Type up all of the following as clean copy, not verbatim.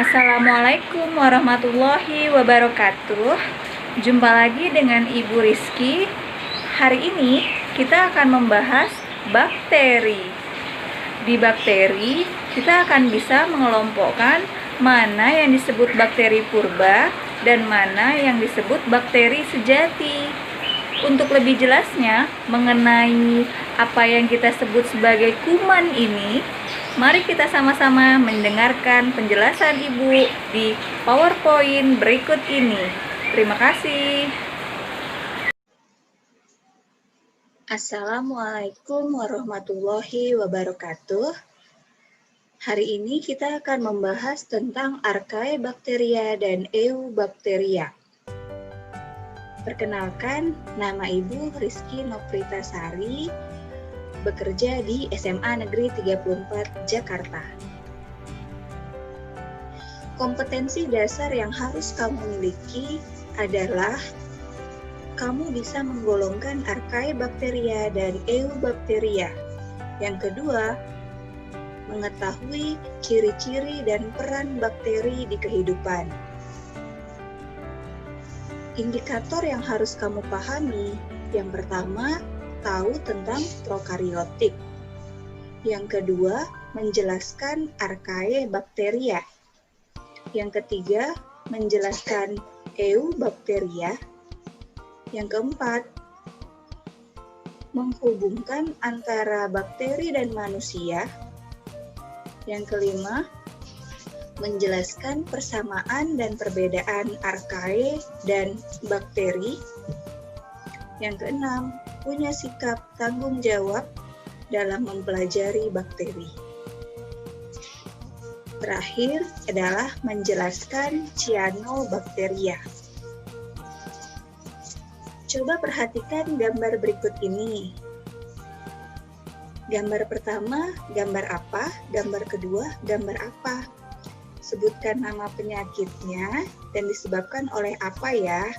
Assalamualaikum warahmatullahi wabarakatuh. Jumpa lagi dengan Ibu Rizky. Hari ini kita akan membahas bakteri. Di bakteri, kita akan bisa mengelompokkan mana yang disebut bakteri purba dan mana yang disebut bakteri sejati. Untuk lebih jelasnya mengenai apa yang kita sebut sebagai kuman ini, mari kita sama-sama mendengarkan penjelasan Ibu di PowerPoint berikut ini. Terima kasih. Assalamualaikum warahmatullahi wabarakatuh. Hari ini kita akan membahas tentang Archaebacteria dan Eubacteria. Perkenalkan, nama Ibu Rizky Nopritasari, bekerja di SMA Negeri 34 Jakarta. Kompetensi dasar yang harus kamu miliki adalah kamu bisa menggolongkan Archaebacteria dan Eubacteria. Yang kedua, mengetahui ciri-ciri dan peran bakteri di kehidupan. Indikator yang harus kamu pahami, yang pertama, tahu tentang prokariotik. Yang kedua, menjelaskan Archaebacteria. Yang ketiga, menjelaskan Eubacteria. Yang keempat, menghubungkan antara bakteri dan manusia. Yang kelima, menjelaskan persamaan dan perbedaan archae dan bakteri. Yang keenam, punya sikap tanggung jawab dalam mempelajari bakteri. Terakhir adalah menjelaskan Cyanobacteria. Coba perhatikan gambar berikut ini. Gambar pertama, gambar apa? Gambar kedua, gambar apa? Sebutkan nama penyakitnya dan disebabkan oleh apa ya?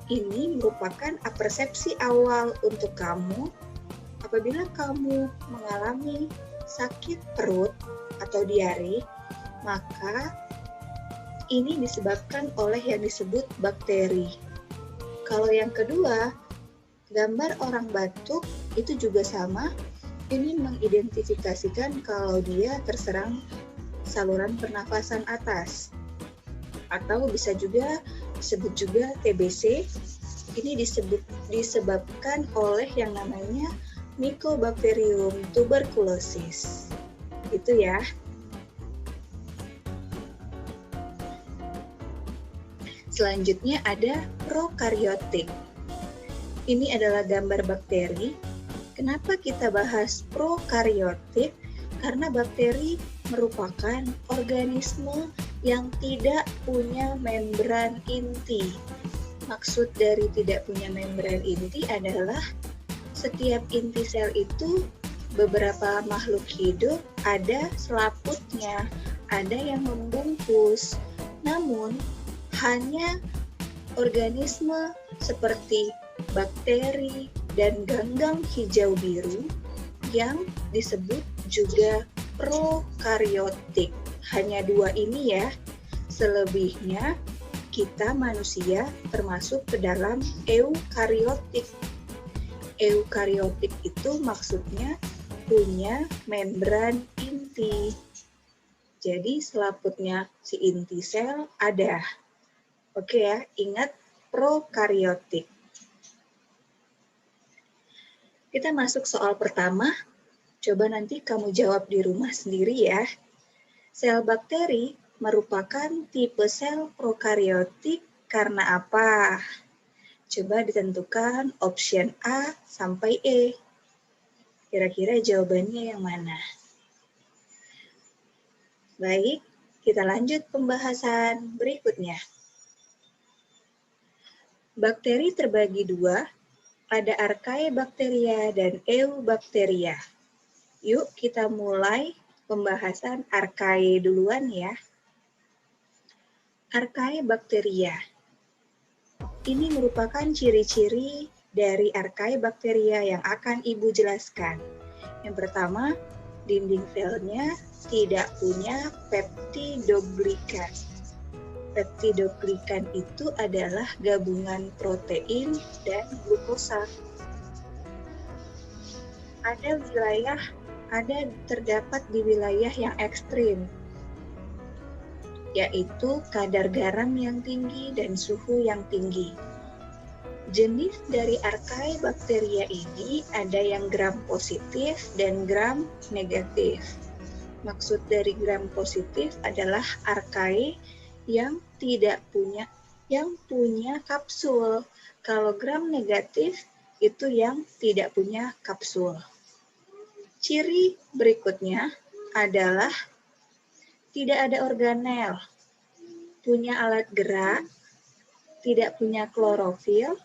Ini merupakan persepsi awal untuk kamu apabila kamu mengalami sakit perut atau diare, maka ini disebabkan oleh yang disebut bakteri. Kalau yang kedua, gambar orang batuk itu juga sama. Ini mengidentifikasikan kalau dia terserang saluran pernafasan atas. Atau bisa juga disebut juga TBC. Ini disebabkan oleh yang namanya Mycobacterium tuberculosis. Itu ya. Selanjutnya ada prokaryotik. Ini adalah gambar bakteri. Kenapa kita bahas prokaryotik? Karena bakteri merupakan organisme yang tidak punya membran inti. Maksud dari tidak punya membran inti adalah setiap inti sel itu beberapa makhluk hidup ada selaputnya, ada yang membungkus. Namun hanya organisme seperti bakteri dan ganggang hijau biru yang disebut juga prokaryotik. Hanya dua ini ya. Selebihnya kita manusia termasuk ke dalam eukaryotik. Eukaryotik itu maksudnya punya membran inti. Jadi selaputnya si inti sel ada. Oke ya, ingat prokaryotik. Kita masuk soal pertama. Coba nanti kamu jawab di rumah sendiri ya. Sel bakteri merupakan tipe sel prokaryotik karena apa? Coba ditentukan option A sampai E. Kira-kira jawabannya yang mana? Baik, kita lanjut pembahasan berikutnya. Bakteri terbagi dua, ada Archaebacteria dan Eubacteria. Yuk kita mulai pembahasan Archaea duluan ya. Archaebacteria. Ini merupakan ciri-ciri dari Archaebacteria yang akan Ibu jelaskan. Yang pertama, Dinding selnya tidak punya peptidoglikan. Peptidoglikan itu adalah gabungan protein dan glukosa. Terdapat di wilayah yang ekstrim, yaitu kadar garam yang tinggi dan suhu yang tinggi. Jenis dari archaea bakteria ini ada yang gram positif dan gram negatif. Maksud dari gram positif adalah archaea yang punya kapsul. Kalau gram negatif itu yang tidak punya kapsul. Ciri berikutnya adalah tidak ada organel, punya alat gerak, tidak punya klorofil,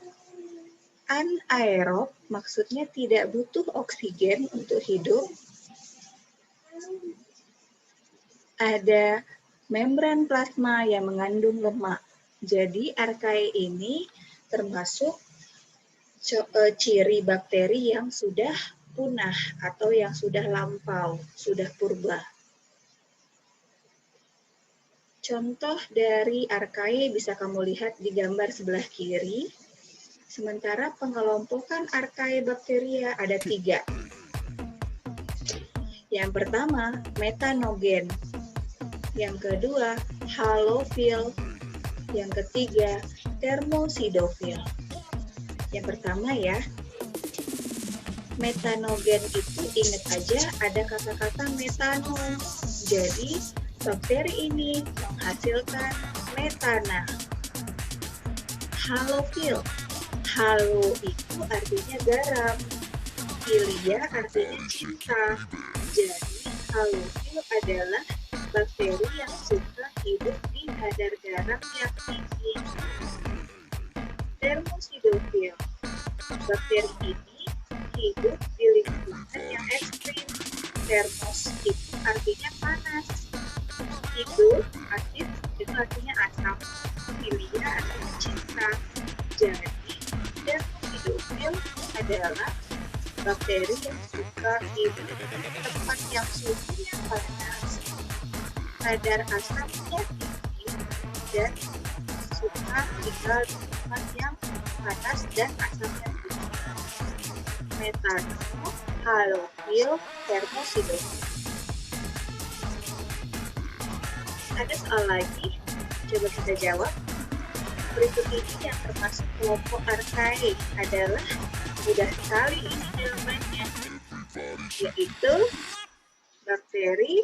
anaerob, maksudnya tidak butuh oksigen untuk hidup, ada membran plasma yang mengandung lemak. Jadi archaea ini termasuk ciri bakteri yang sudah punah atau yang sudah lampau, sudah purba. Contoh dari archaea bisa kamu lihat di gambar sebelah kiri. Sementara pengelompokan archaea bakteria ada 3. Yang pertama, metanogen. Yang kedua, halofil. Yang ketiga, thermosidofil. Yang pertama ya, metanogen itu ingat aja ada kata-kata metanol. Jadi, bakteri ini menghasilkan metana. Halofil. Halo itu artinya garam. Filia artinya cinta. Jadi, halofil adalah bakteri yang suka hidup di kadar garam yang tinggi. Thermosidofil. Bakteri ini hidup di lingkungan yang ekstrim. Thermos itu artinya panas. Hidup, asid itu artinya asam. Filia artinya cinta. Jadi, thermosidofil adalah bakteri yang suka hidup di tempat yang suhunya panas, kadar asamnya tinggi, dan suka tinggal di tempat yang panas dan asamnya tinggi. Metanol, halofil, thermosidofil. Ada soal lagi? Coba kita jawab. Berikut ini yang termasuk kelompok archaea adalah mudah sekali ini jawabannya, yaitu bakteri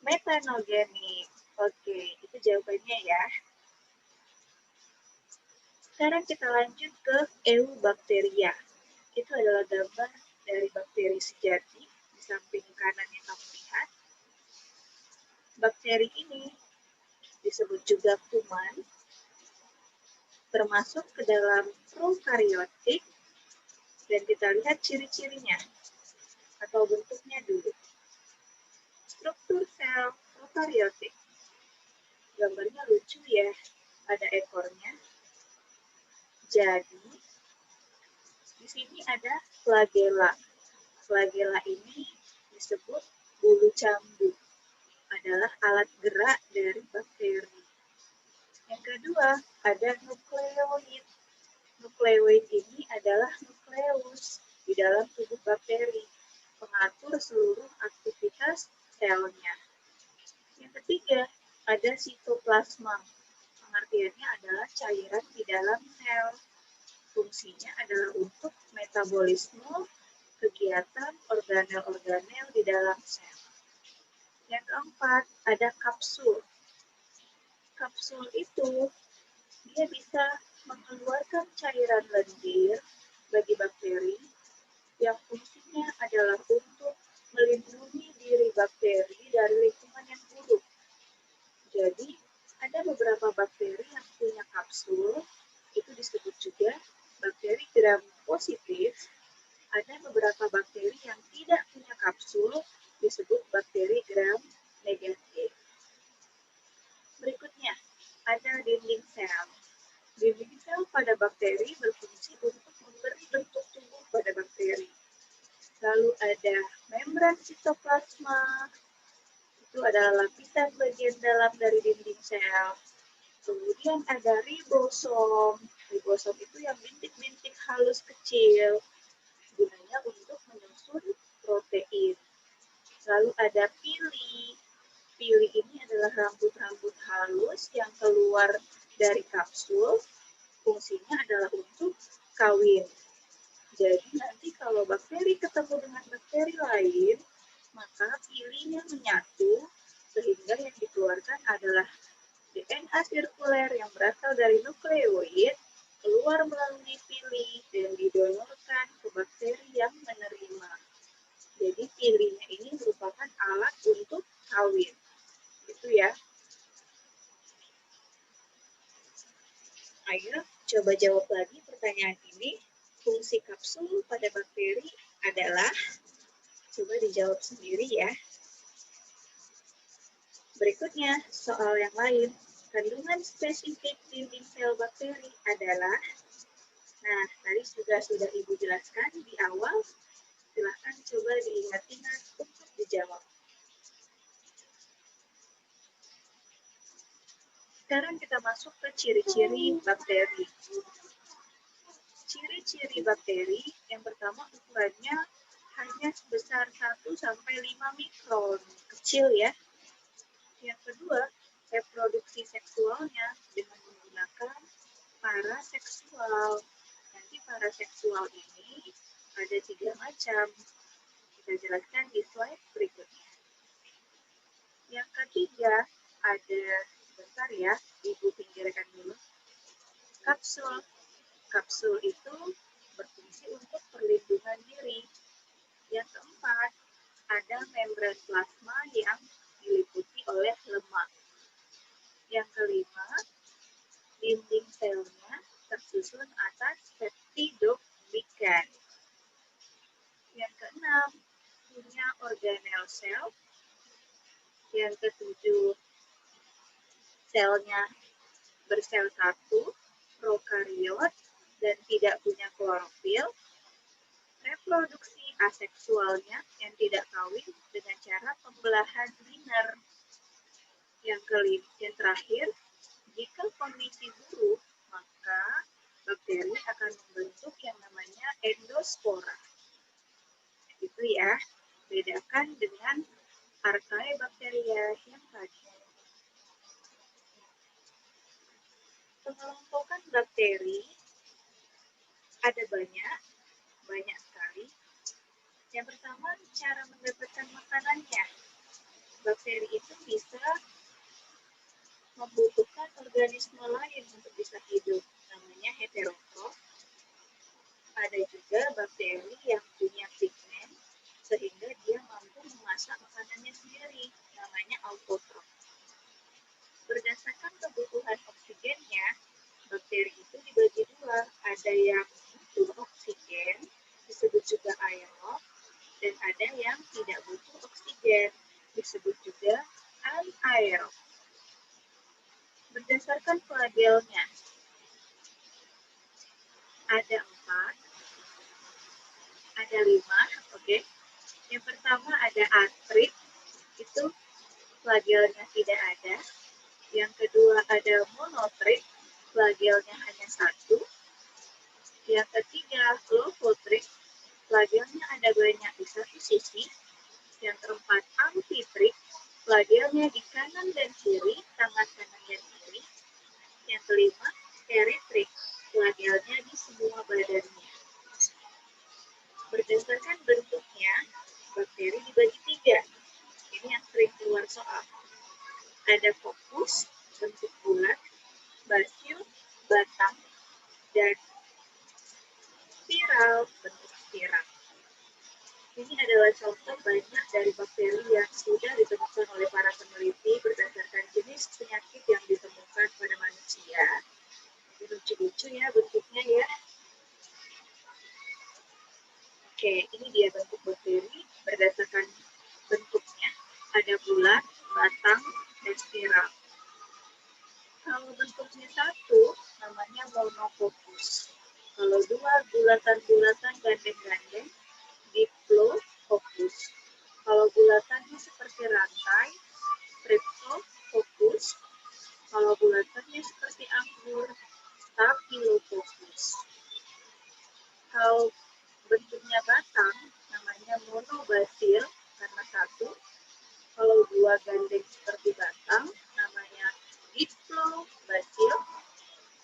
metanogenik. Oke, itu jawabannya ya. Sekarang kita lanjut ke Eubacteria. Itu adalah gambar dari bakteri sejati di samping kanan yang kamu lihat. Bakteri ini disebut juga kuman, termasuk ke dalam prokariotik, dan kita lihat ciri-cirinya atau bentuknya dulu. Struktur sel prokariotik. Gambarnya lucu ya, ada ekornya. Jadi, di sini ada flagela. Flagela ini disebut bulu cambuk, adalah alat gerak dari bakteri. Yang kedua, ada nukleoid. Nukleoid ini adalah nukleus di dalam tubuh bakteri, mengatur seluruh aktivitas selnya. Yang ketiga, ada sitoplasma. Pengertiannya adalah cairan di dalam sel. Fungsinya adalah untuk metabolisme kegiatan organel-organel di dalam sel. Yang keempat, ada kapsul. Kapsul itu dia bisa mengeluarkan cairan lendir bagi bakteri yang fungsinya adalah untuk melindungi diri bakteri dari lingkungan yang buruk. Jadi, ada beberapa bakteri yang punya kapsul, itu disebut juga bakteri gram positif. Ada beberapa bakteri yang tidak punya kapsul, disebut bakteri gram negatif. Berikutnya, ada dinding sel. Dinding sel pada bakteri berfungsi untuk memberi bentuk tubuh pada bakteri. Lalu ada membran sitoplasma, itu adalah lapisan bagian dalam dari dinding sel. Kemudian ada ribosom. Ribosom itu yang bintik-bintik halus kecil, gunanya untuk menyusun protein. Lalu ada pili. Pili ini adalah rambut-rambut halus yang keluar dari kapsul. Fungsinya adalah untuk kawin. Jadi nanti kalau bakteri ketemu dengan bakteri lain, maka pilinya menyatu sehingga yang dikeluarkan adalah DNA sirkuler yang berasal dari nukleoid keluar melalui pili dan didonorkan ke bakteri yang menerima. Jadi pilinya ini merupakan alat untuk kawin. Itu ya. Ayo coba jawab lagi pertanyaan ini. Fungsi kapsul pada bakteri adalah, coba dijawab sendiri ya. Berikutnya, soal yang lain. Kandungan spesifik dinding sel bakteri adalah, nah tadi sudah Ibu jelaskan di awal, silahkan coba diingat-ingat untuk dijawab. Sekarang kita masuk ke ciri-ciri bakteri. Ciri-ciri bakteri, yang pertama ukurannya hanya sebesar 1-5 mikron, kecil ya. Yang kedua, reproduksi seksualnya dengan menggunakan paraseksual. Nanti paraseksual ini ada 3 macam. Kita jelaskan di slide berikutnya. Yang ketiga, ada, bentar ya, Ibu pinggirkan dulu. Kapsul. Kapsul itu berfungsi untuk perlindungan diri. Yang keempat, ada membran plasma yang diliputi oleh lemak. Yang kelima, dinding selnya tersusun atas peptidoglycan. Yang keenam, punya organel sel. Yang ketujuh, selnya bersel satu, prokariot, dan tidak punya klorofil. Reproduksi aseksualnya yang tidak kawin dengan cara pembelahan linear. Yang terakhir, jika kondisi buruk, maka bakteri akan membentuk yang namanya endospora. Itu ya, bedakan dengan Archaebacteria yang tadi. Pengelompokan bakteri ada banyak sekali. Yang pertama, cara mendapatkan makanannya. Bakteri itu bisa membutuhkan organisme lain untuk bisa hidup, namanya heterotrof. Ada juga bakteri yang punya pigmen, sehingga dia mampu memasak makanannya sendiri, namanya autotrof. Berdasarkan kebutuhan oksigennya, bakteri itu dibagi dua. Ada yang butuh oksigen, disebut juga aerob, dan ada yang tidak butuh oksigen, disebut juga anaerob. Berdasarkan flagelnya, ada 4, ada 5, oke. Yang pertama ada artrit, itu flagelnya tidak ada. Yang kedua ada monotrit, flagelnya hanya 1. Yang ketiga lopotrit, flagelnya ada banyak di satu sisi. Yang keempat amfitrit, flagelnya di kanan dan kiri, tangan kanan dan kiri. Yang kelima eritrit, flagelnya di semua badannya. Berdasarkan bentuknya, bakteri dibagi 3. Ini yang sering keluar soal. Ada fokus, bentuk bulat, basius, batang, dan spiral, bentuk spiral. Ini adalah contoh banyak dari bakteri yang sudah ditemukan oleh para peneliti berdasarkan jenis penyakit yang ditemukan pada manusia. Lucu-lucu ya bentuknya ya. Oke, ini dia bentuk bakteri berdasarkan bentuknya. Ada bulat, batang, dan spiral. Kalau bentuknya 1, namanya monococcus. Kalau 2, bulatan-bulatan, gandeng-gandeng, Diplococcus. Kalau bulatannya seperti rantai, Streptococcus. Kalau bulatannya seperti anggur, Staphylococcus. Kalau bentuknya batang, namanya monobacil karena satu. Kalau dua gandeng seperti batang, namanya diplobacil.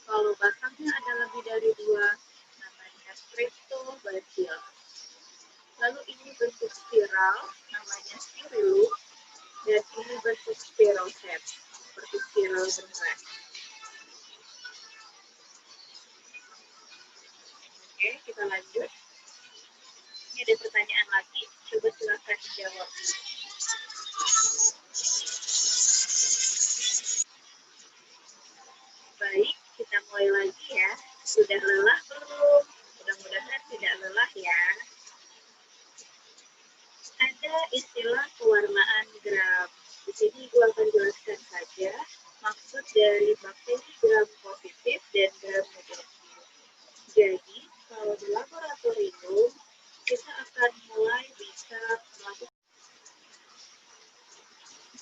Kalau batangnya ada lebih dari dua, namanya streptobacil. Lalu ini bentuk spiral, namanya spirillum. Dan ini bentuk spiral head, seperti spiral beneran. Oke, kita lanjut. Ini ada pertanyaan lagi, coba silakan dijawab. Baik, kita mulai lagi ya. Sudah lelah belum? Mudah-mudahan tidak lelah ya. Ada istilah pewarnaan gram. Di sini gue akan jelaskan saja maksud dari bakteri gram positif dan gram negatif. Jadi, kalau di laboratorium, kita akan mulai bisa melakukan.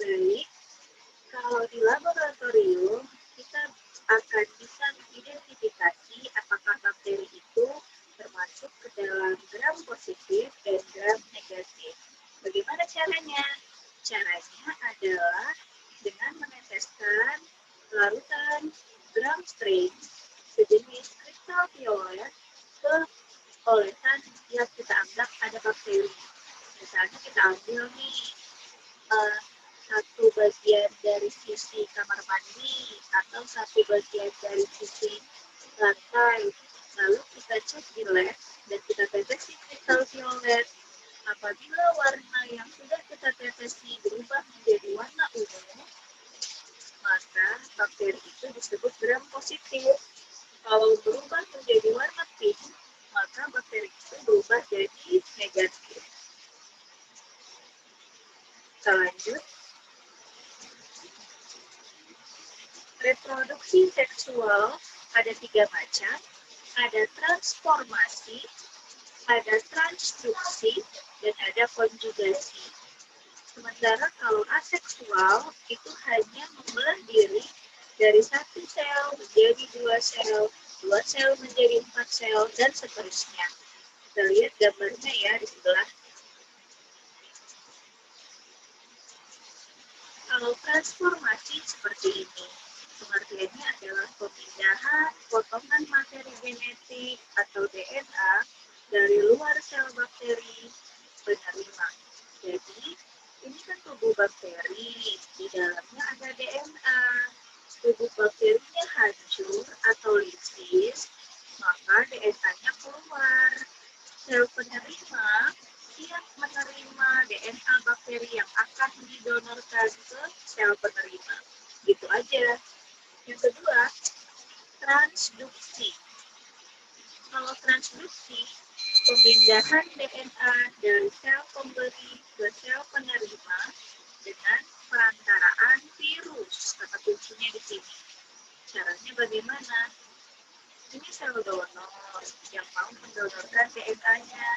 Baik, kalau di laboratorium, kita akan bisa mengidentifikasi apakah bakteri itu termasuk ke dalam gram positif dan gram negatif. Bagaimana caranya? Caranya adalah dengan meneteskan larutan gram strain sejenis kristal violet ke olesan yang kita anggap ada bakteri. Misalnya kita ambil nih satu bagian dari sisi kamar mandi atau satu bagian dari sisi lantai. Lalu kita cek di lab dan kita tetesi kristal violet. Apabila warna yang sudah kita tetesi berubah menjadi warna ungu, maka bakteri itu disebut gram positif. Kalau berubah menjadi warna pink, maka bakteri itu berubah jadi negatif. Kita lanjut. Reproduksi seksual ada 3 macam. Ada transformasi, ada transduksi, dan ada konjugasi. Sementara kalau aseksual itu hanya membelah diri dari 1 sel menjadi 2 sel menjadi 4 sel, dan seterusnya. Kita lihat gambarnya ya di sebelah. Kalau transformasi seperti ini, pengertiannya adalah pemindahan potongan materi genetik atau DNA dari luar sel bakteri penerima. Jadi, ini kan tubuh bakteri, di dalamnya ada DNA. Tubuh bakterinya hancur atau lisis, maka DNA-nya keluar. Sel penerima siap menerima DNA bakteri yang akan didonorkan ke sel penerima. Gitu aja. Yang kedua, transduksi. Kalau transduksi, pemindahan DNA dari sel pemberi ke sel penerima dengan perantaraan virus. Kata kuncinya di sini. Caranya bagaimana? Ini sel donor yang mau mendonorkan DNA-nya.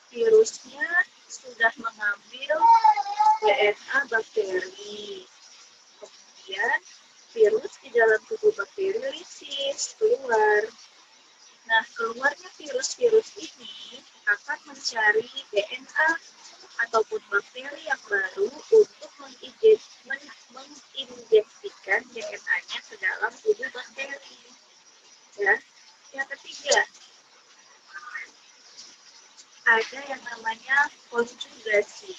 Virusnya sudah mengambil DNA bakteri. Kemudian virus di dalam tubuh bakteri lisis keluar. Nah, keluarnya virus-virus ini akan mencari DNA ataupun bakteri yang baru untuk menginjeksikan DNA-nya ke dalam tubuh bakteri. Ya. Yang ketiga, ada yang namanya konjugasi.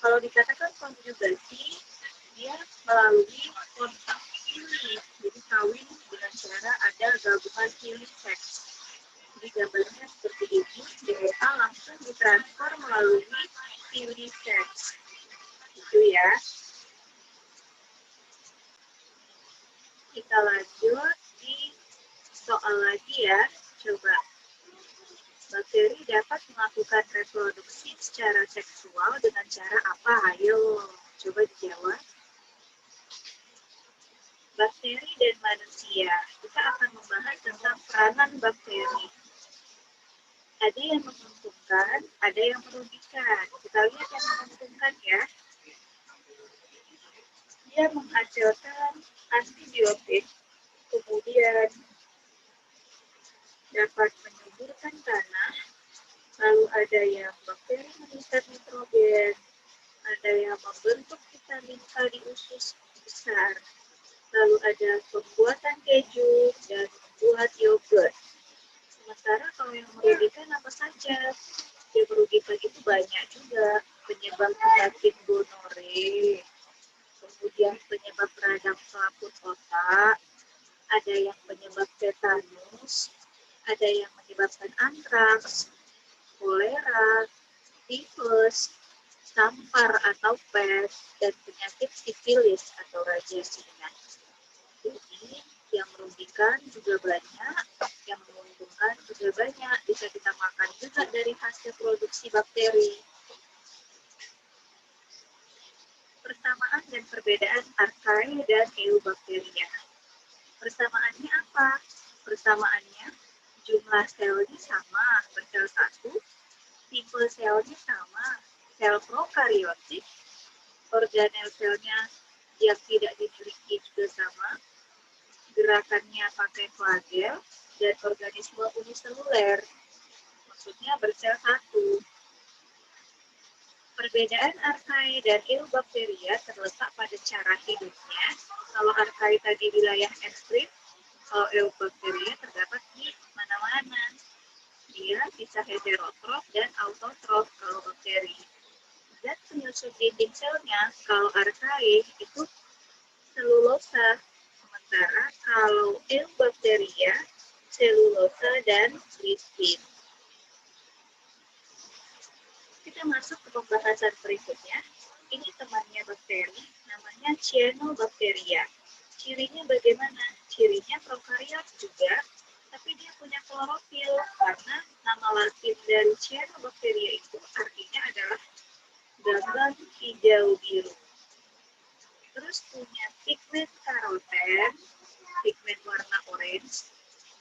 Kalau dikatakan konjugasi, dia melalui kontak pilih, jadi kawin dengan cara ada gabungan pilih seks. Jadi gambarnya seperti ini, DNA langsung ditransfer melalui pilih seks. Itu ya. Kita lanjut di soal lagi ya. Coba. Bakteri dapat melakukan reproduksi secara seksual dengan cara apa? Ayo, coba dijawab. Bakteri dan manusia. Kita akan membahas tentang peranan bakteri. Ada yang menguntungkan, ada yang merugikan. Kita lihat yang menguntungkan ya. Dia menghasilkan antibiotik, kemudian dapat menyuburkan tanah, lalu ada yang bakteri meningkat nitrogen, ada yang membentuk vitamin K di usus besar, lalu ada pembuatan keju dan membuat yogurt. Sementara kalau yang merugikan apa saja? Yang merugikan itu banyak juga, penyebab penyakit gonore, kemudian penyebab radang selaput otak, ada yang penyebab tetanus, ada yang menyebabkan antraks, kolera, tifus, sampar atau pes, dan penyakit sifilis atau raja singa. Jadi, yang merugikan juga banyak, yang menguntungkan juga banyak. Bisa kita makan juga dari hasil produksi bakteri. Persamaan dan perbedaan archaea dan eubacteria. Persamaannya apa? Persamaannya jumlah selnya sama, bersel satu, tipe selnya sama, sel prokariotik, organel selnya yang tidak dimiliki juga sama, gerakannya pakai flagel, dan organisme uniseluler, maksudnya bersel satu. Perbedaan archaea dan eubacteria terletak pada cara hidupnya. Kalau archaea tadi wilayah ekstrim, kalau eubacteria terdapat di mana-mana. Dia bisa heterotrof dan autotrof kalau bakteri. Dan penyusun dinding selnya, kalau archaea itu selulosa. Sementara kalau eubacteria, selulosa dan lipid. Kita masuk ke pembahasan berikutnya. Ini temannya bakteri, namanya Cyanobacteria. Cirinya bagaimana? Cirinya prokariot juga, tapi dia punya klorofil, karena nama latin dari Cyanobacteria itu artinya adalah gambar hijau biru. Terus punya pigmen karoten, pigmen warna orange,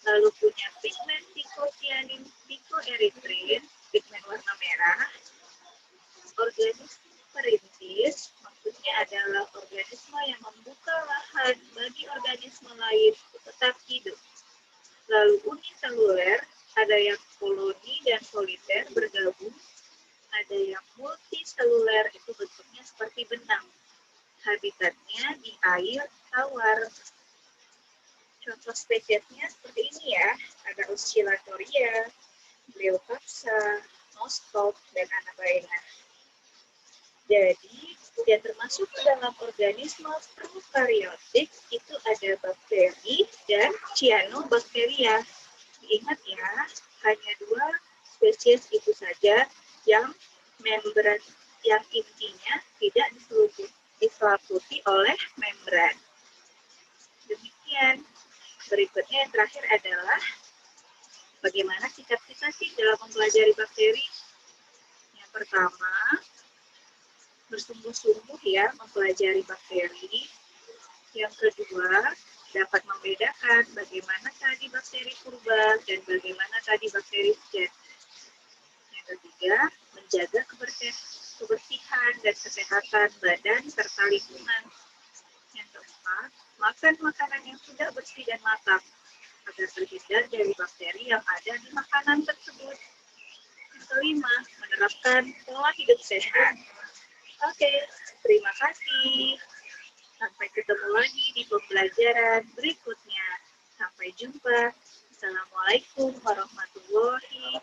lalu punya pigmen phycocyanin, phycoerythrin, pigmen warna merah, organisme perintis, maksudnya adalah organisme yang membuka lahan bagi organisme lain untuk tetap hidup. Lalu uniseluler, ada yang koloni dan soliter bergabung, ada yang multiseluler, itu bentuknya seperti benang. Habitatnya di air tawar. Contoh spesiesnya seperti ini ya, ada Oscillatoria, Bleopapsa, Nostoc, dan Anabaena. Jadi, yang termasuk ke dalam organisme prokariotik itu ada bakteri dan cyanobacteria. Ingat ya, hanya dua spesies itu saja yang membran, yang intinya tidak diselimuti oleh membran. Demikian. Berikutnya yang terakhir adalah bagaimana sikap kita sih dalam mempelajari bakteri. Yang pertama, bersungguh-sungguh ya mempelajari bakteri. Yang kedua, dapat membedakan bagaimana tadi bakteri purba dan bagaimana tadi bakteri sejati. Yang ketiga, menjaga kebersihan dan kesehatan badan serta lingkungan. Yang keempat, makan makanan yang sudah bersih dan matang agar terhindar dari bakteri yang ada di makanan tersebut. Yang kelima, menerapkan pola hidup sehat. Oke, terima kasih. Sampai ketemu lagi di pembelajaran berikutnya. Sampai jumpa. Assalamualaikum warahmatullahi